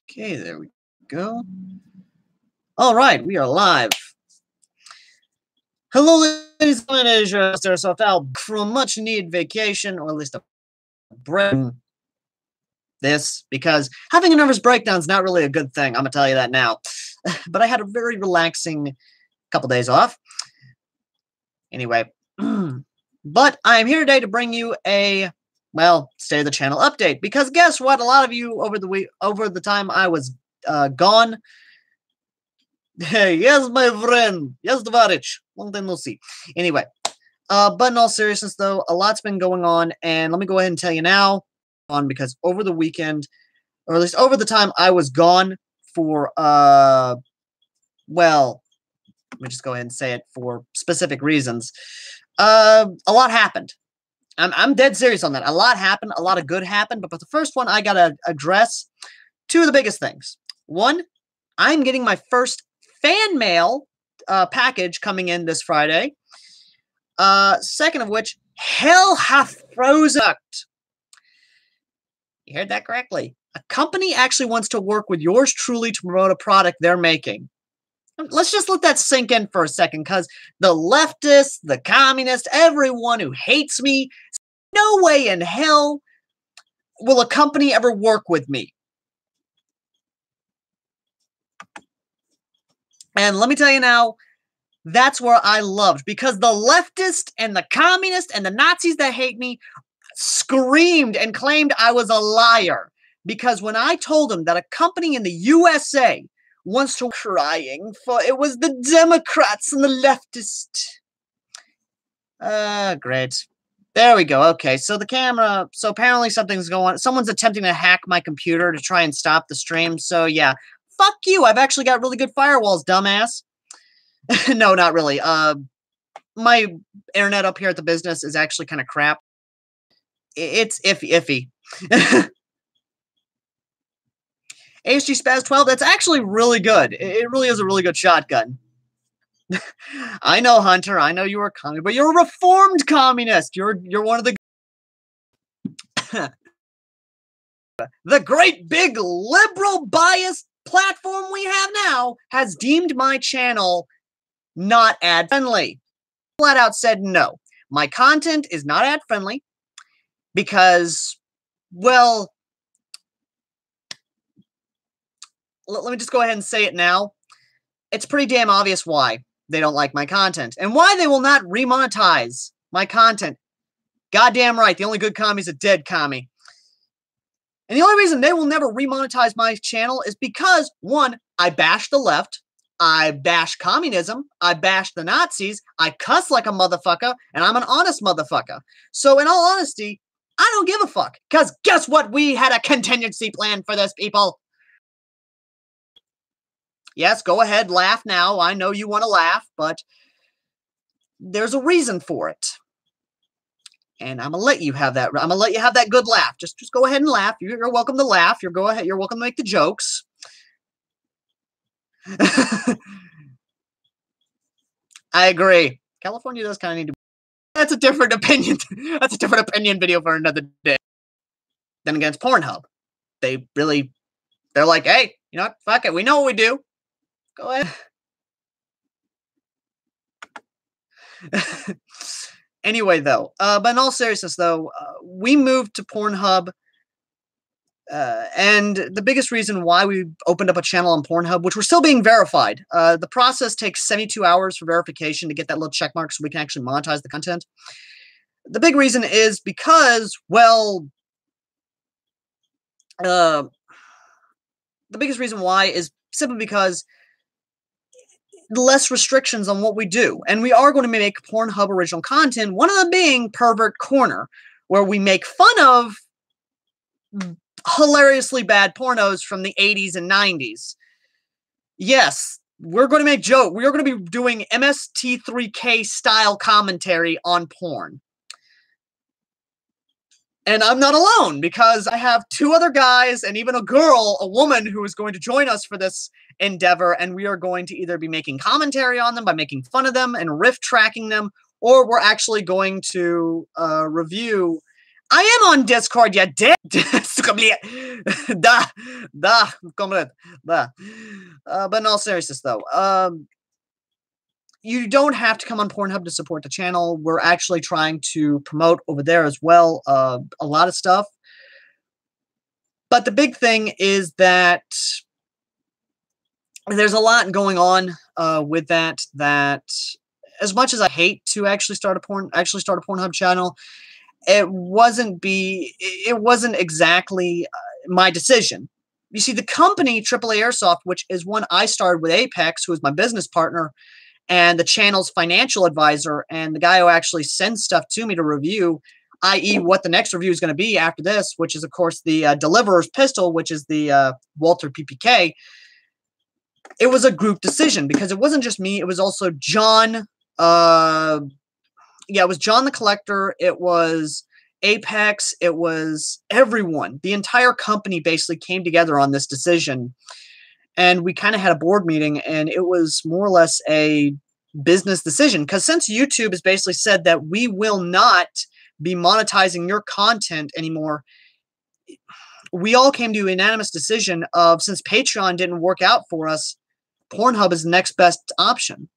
Okay, there we go. All right, we are live. Hello, ladies and gentlemen. It is your host, Airsoft Al, from a much-needed vacation, or at least a break. This because having a nervous breakdown is not really a good thing. I'm gonna tell you that now. But I had a very relaxing couple days off. Anyway, but I'm here today to bring you a State of the Channel update, because guess what? A lot of you over the time I was gone. Hey, yes, my friend. Yes, Dvarich. Long time no see. Anyway, but in all seriousness, though, a lot's been going on, and let me go ahead and tell you now, because over the weekend, or at least over the time I was gone for, let me just go ahead and say it for specific reasons. A lot happened. I'm dead serious on that. A lot happened. A lot of good happened. But the first one, I got to address two of the biggest things. One, I'm getting my first fan mail package coming in this Friday. Second of which, hell hath frozen. You heard that correctly. A company actually wants to work with yours truly to promote a product they're making. Let's just let that sink in for a second, because the leftists, the communists, everyone who hates me, no way in hell will a company ever work with me. And let me tell you now, that's where I loved, because the leftist and the communist and the Nazis that hate me screamed and claimed I was a liar. Because when I told them that a company in the USA wants to, crying for it was the Democrats and the leftist. Great. There we go. Okay, so the camera, so apparently something's going on. Someone's attempting to hack my computer to try and stop the stream. So yeah, fuck you. I've actually got really good firewalls, dumbass. No, not really. My internet up here at the business is actually kind of crap. It's iffy. HG Spaz 12, that's actually really good. It really is a really good shotgun. I know, Hunter. I know you were a communist, but you're a reformed communist. You're one of the the great big liberal biased platform we have now has deemed my channel not ad friendly. Flat out said no. My content is not ad friendly because, well, let me just go ahead and say it now. It's pretty damn obvious why they don't like my content and why they will not remonetize my content. Goddamn right. The only good commie is a dead commie. And the only reason they will never remonetize my channel is because, one, I bash the left, I bash communism, I bash the Nazis, I cuss like a motherfucker, and I'm an honest motherfucker. So in all honesty, I don't give a fuck. Because guess what? We had a contingency plan for this, people. Yes, go ahead, laugh now. I know you want to laugh, but there's a reason for it. And I'm gonna let you have that. I'm gonna let you have that good laugh. Just go ahead and laugh. You're welcome to laugh. You're welcome to make the jokes. I agree. California does kind of need to. That's a different opinion. That's a different opinion video for another day. Then against Pornhub, they're like, hey, you know what? Fuck it. We know what we do. Go ahead. Anyway, though, but in all seriousness, though, we moved to Pornhub, and the biggest reason why we opened up a channel on Pornhub, which we're still being verified, the process takes 72 hours for verification to get that little check mark so we can actually monetize the content. The big reason is because, well, the biggest reason why is simply because less restrictions on what we do. And we are going to make Pornhub original content, one of them being Pervert Corner, where we make fun of hilariously bad pornos from the 80s and 90s. Yes, we're going to make joke. We are going to be doing MST3K style commentary on porn. And I'm not alone, because I have two other guys and even a girl, a woman, who is going to join us for this endeavor, and we are going to either be making commentary on them by making fun of them and riff tracking them, or we're actually going to review I am on Discord, you dick. Da, comrade, da. But in all seriousness, though, you don't have to come on Pornhub to support the channel. We're actually trying to promote over there as well, a lot of stuff. But the big thing is that there's a lot going on with that. That as much as I hate to actually start a Pornhub channel, it wasn't exactly my decision. You see, the company AAA Airsoft, which is one I started with Apex, who is my business partner and the channel's financial advisor, and the guy who actually sends stuff to me to review, i.e. what the next review is going to be after this, which is, of course, the Deliverer's Pistol, which is the Walther PPK. It was a group decision because it wasn't just me. It was also John. Yeah, it was John the Collector. It was Apex. It was everyone. The entire company basically came together on this decision. And we kind of had a board meeting, and it was more or less a business decision. Because since YouTube has basically said that we will not be monetizing your content anymore, we all came to a unanimous decision of, since Patreon didn't work out for us, Pornhub is the next best option.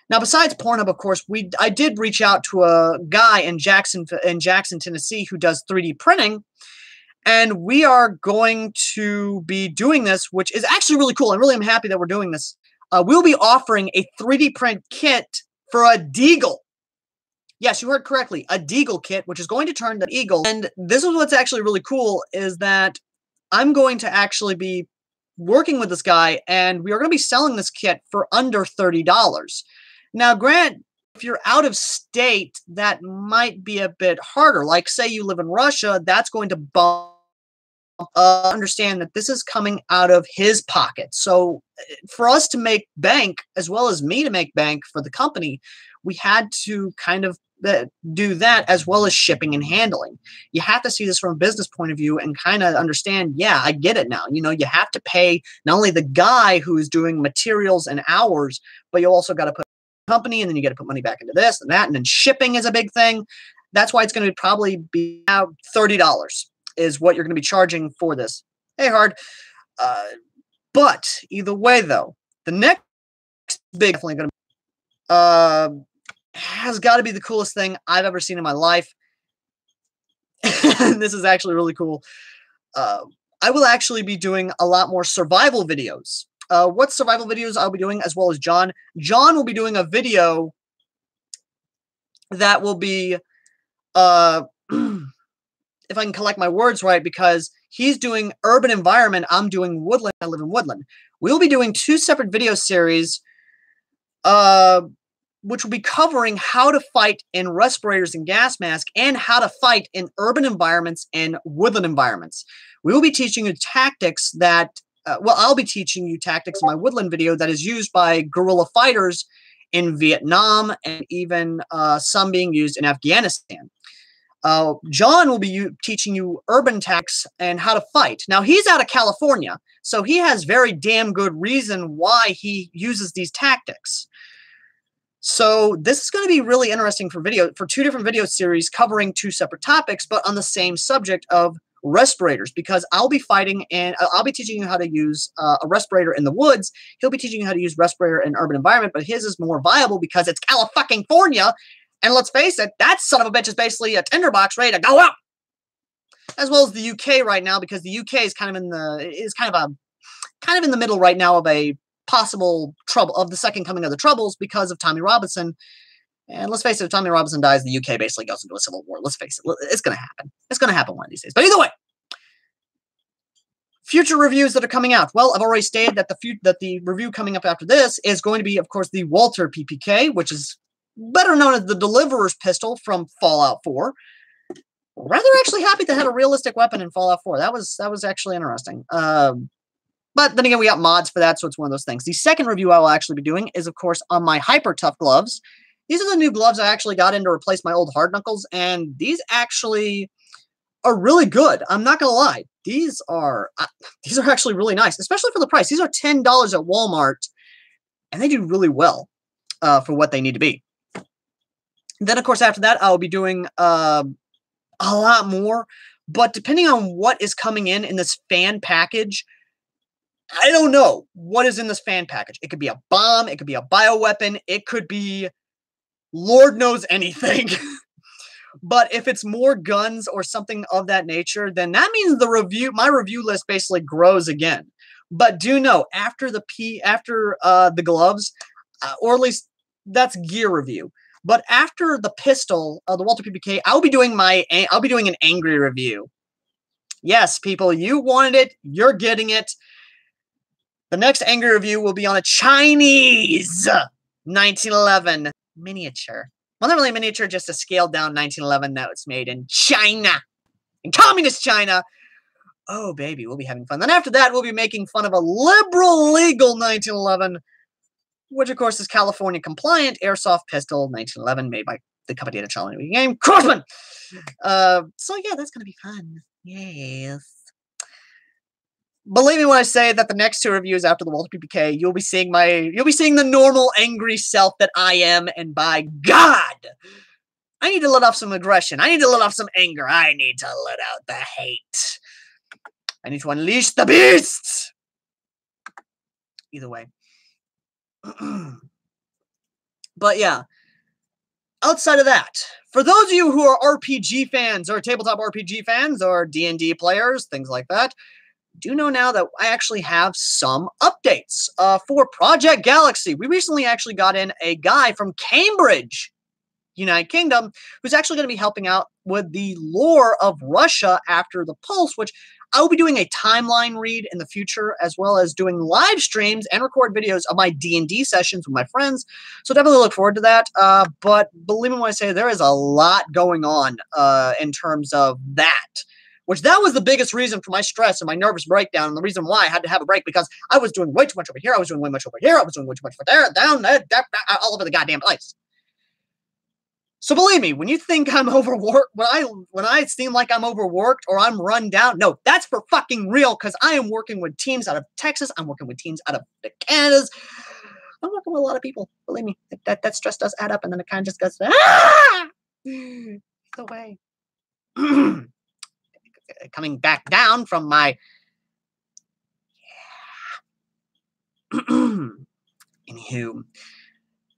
Now, besides Pornhub, of course, I did reach out to a guy in Jackson, Tennessee, who does 3D printing. And we are going to be doing this, which is actually really cool. I really am happy that we're doing this. We'll be offering a 3D print kit for a Deagle. Yes, you heard correctly. A Deagle kit, which is going to turn the Eagle. And this is what's actually really cool, is that I'm going to actually be working with this guy, and we are going to be selling this kit for under $30. Now, Grant, if you're out of state, that might be a bit harder. Like, say you live in Russia, that's going to bump. Understand that this is coming out of his pocket. So for us to make bank, as well as me to make bank for the company, we had to kind of do that, as well as shipping and handling. You have to see this from a business point of view and kind of understand, yeah, I get it now. You know, you have to pay not only the guy who is doing materials and hours, but you also got to put company, and then you got to put money back into this and that, and then shipping is a big thing. That's why it's going to probably be about $30 is what you're going to be charging for this. Hey, Hard. But either way, though, the next big definitely going to has got to be the coolest thing I've ever seen in my life. This is actually really cool. I will actually be doing a lot more survival videos. What survival videos I'll be doing, as well as John. John will be doing a video that will be, if I can collect my words right, because he's doing urban environment, I'm doing woodland, I live in woodland. We'll be doing two separate video series, which will be covering how to fight in respirators and gas masks, and how to fight in urban environments and woodland environments. We will be teaching you tactics that, well, I'll be teaching you tactics in my woodland video that is used by guerrilla fighters in Vietnam, and even some being used in Afghanistan. John will be teaching you urban tactics and how to fight. Now, he's out of California, so he has very damn good reason why he uses these tactics. So this is going to be really interesting for two different video series covering two separate topics, but on the same subject of respirators, because I'll be fighting and I'll be teaching you how to use a respirator in the woods. He'll be teaching you how to use respirator in urban environment, but his is more viable because it's California. And let's face it, that son of a bitch is basically a tinderbox ready to go up. As well as the UK right now, because the UK is kind of in the middle right now of a possible trouble, of the second coming of the Troubles, because of Tommy Robinson. And let's face it, if Tommy Robinson dies, the UK basically goes into a civil war. Let's face it, it's going to happen. It's going to happen one of these days. But either way, future reviews that are coming out. Well, I've already stated that the review coming up after this is going to be, of course, the Walther PPK, which is better known as the Deliverer's Pistol from Fallout 4. Rather actually happy they had a realistic weapon in Fallout 4. That was actually interesting. But then again, we got mods for that, so it's one of those things. The second review I will actually be doing is, of course, on my Hyper Tough gloves. These are the new gloves I actually got in to replace my old hard knuckles, and these actually are really good. I'm not gonna lie. These are actually really nice, especially for the price. These are $10 at Walmart, and they do really well for what they need to be. Then, of course, after that, I'll be doing a lot more. But depending on what is coming in this fan package, I don't know what is in this fan package. It could be a bomb. It could be a bioweapon. It could be Lord knows anything. But if it's more guns or something of that nature, then that means my review list basically grows again. But do know, after the gloves, or at least that's gear review. But after the pistol, the Walther PPK, I'll be doing an angry review. Yes, people, you wanted it. You're getting it. The next angry review will be on a Chinese 1911 miniature. Well, not really miniature, just a scaled down 1911 that was made in China. In communist China. Oh, baby, we'll be having fun. Then after that, we'll be making fun of a liberal legal 1911, which, of course, is California compliant airsoft pistol 1911 made by the company that challenged the game, Craftsman. So, yeah, that's going to be fun. Yes. Believe me when I say that the next two reviews after the Walther PPK, you'll be seeing the normal angry self that I am, and by God, I need to let off some aggression. I need to let off some anger. I need to let out the hate. I need to unleash the beast. Either way. But yeah, outside of that, for those of you who are RPG fans or tabletop RPG fans or D&D players, things like that, do know now that I actually have some updates for Project Galaxy. We recently actually got in a guy from Cambridge, United Kingdom, who's actually going to be helping out with the lore of Russia after the Pulse, which I will be doing a timeline read in the future, as well as doing live streams and record videos of my D&D sessions with my friends. So definitely look forward to that. But believe me when I say there is a lot going on in terms of that. Which that was the biggest reason for my stress and my nervous breakdown, and the reason why I had to have a break, because I was doing way too much over here, I was doing way much over here, I was doing way too much over there, down, there, all over the goddamn place. So believe me, when you think I'm overworked, when I seem like I'm overworked or I'm run down, no, that's for fucking real, because I am working with teams out of Texas, I'm working with teams out of the Canadas, I'm working with a lot of people. Believe me, that stress does add up, and then it kind of just goes, the way. Coming back down from my anywho.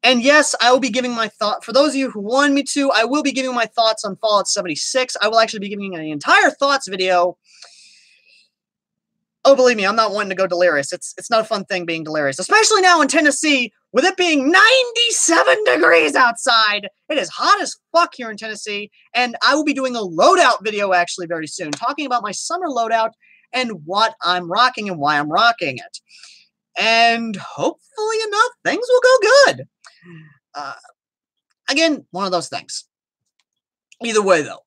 And yes, I will be giving my thought. For those of you who want me to, I will be giving my thoughts on Fallout 76. I will actually be giving an entire thoughts video. Oh, believe me, I'm not wanting to go delirious. It's not a fun thing being delirious, especially now in Tennessee, with it being 97 degrees outside. It is hot as fuck here in Tennessee, and I will be doing a loadout video actually very soon, talking about my summer loadout and what I'm rocking and why I'm rocking it. And hopefully enough, things will go good. Again, one of those things. Either way, though.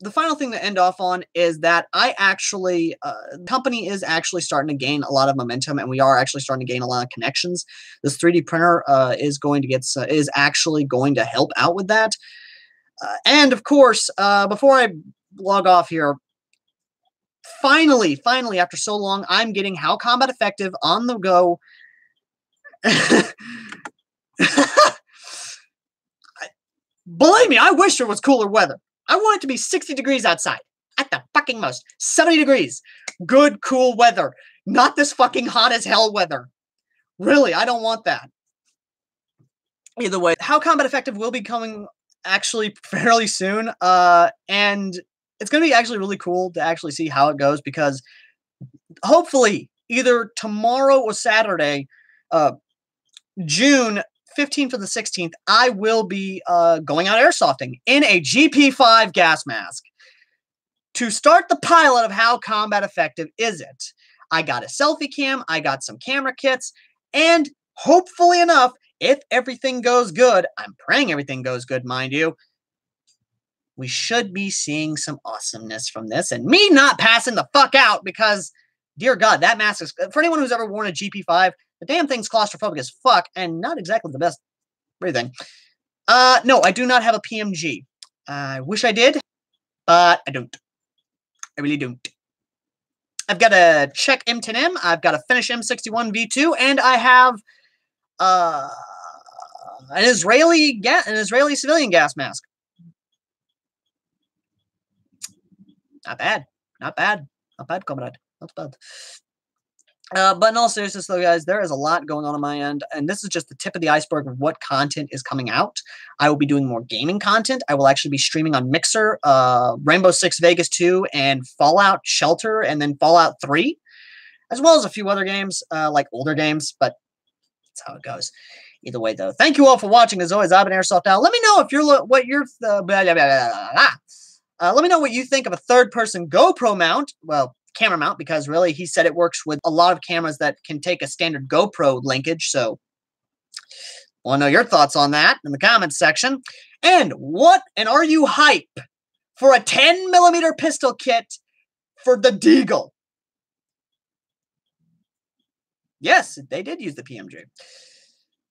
The final thing to end off on is that the company is actually starting to gain a lot of momentum, and we are actually starting to gain a lot of connections. This 3D printer is actually going to help out with that. And of course, before I log off here, finally, after so long, I'm getting How Combat Effective on the go. Believe me, I wish there was cooler weather. I want it to be 60 degrees outside. At the fucking most. 70 degrees. Good, cool weather. Not this fucking hot as hell weather. Really, I don't want that. Either way, How Combat Effective will be coming actually fairly soon. And it's going to be actually really cool to actually see how it goes, because hopefully either tomorrow or Saturday, June 15th or the 16th, I will be going out airsofting in a GP5 gas mask to start the pilot of how combat effective is it. I got a selfie cam, I got some camera kits, and hopefully enough, if everything goes good, I'm praying everything goes good, mind you, we should be seeing some awesomeness from this, and me not passing the fuck out, because, dear God, that mask is, for anyone who's ever worn a GP5, the damn thing's claustrophobic as fuck, and not exactly the best breathing. No, I do not have a PMG. I wish I did, but I don't. I really don't. I've got a Czech M10M, I've got a Finnish M61 V2, and I have an Israeli civilian gas mask. Not bad. Not bad. Not bad, comrade. Not bad. But in all seriousness, though, guys, there is a lot going on my end, and this is just the tip of the iceberg of what content is coming out. I will be doing more gaming content. I will actually be streaming on Mixer, Rainbow Six Vegas 2, and Fallout Shelter, and then Fallout 3, as well as a few other games, like older games, but that's how it goes. Either way, though, thank you all for watching. As always, I've been Airsoft Al. Let me know if you're what you're blah, blah, blah, blah, blah. Let me know what you think of a third-person GoPro mount. Well, camera mount, because really he said it works with a lot of cameras that can take a standard GoPro linkage. So I want to know your thoughts on that in the comments section. And are you hype for a 10mm pistol kit for the Deagle? Yes, they did use the PMG.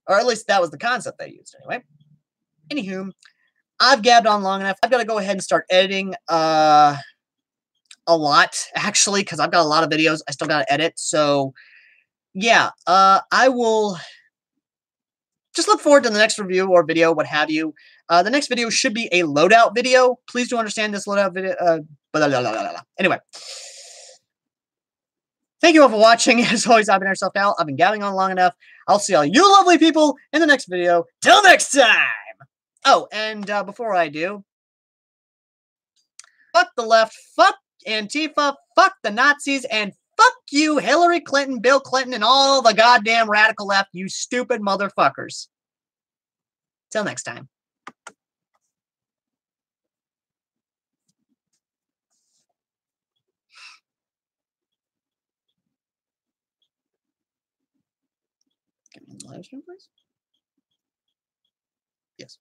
Or at least that was the concept they used anyway. Anywho, I've gabbed on long enough. I've got to go ahead and start editing a lot, actually, because I've got a lot of videos I still got to edit. So, yeah, I will just look forward to the next review or video, what have you. The next video should be a loadout video. Please do understand this loadout video. Anyway, thank you all for watching. As always, I've been Airsoft Al. I've been gabbing on long enough. I'll see all you lovely people in the next video. Till next time! Oh, and before I do, fuck the left, fuck Antifa, fuck the Nazis, and fuck you, Hillary Clinton, Bill Clinton, and all the goddamn radical left, you stupid motherfuckers. Till next time. Get me in the live stream, please. Yes.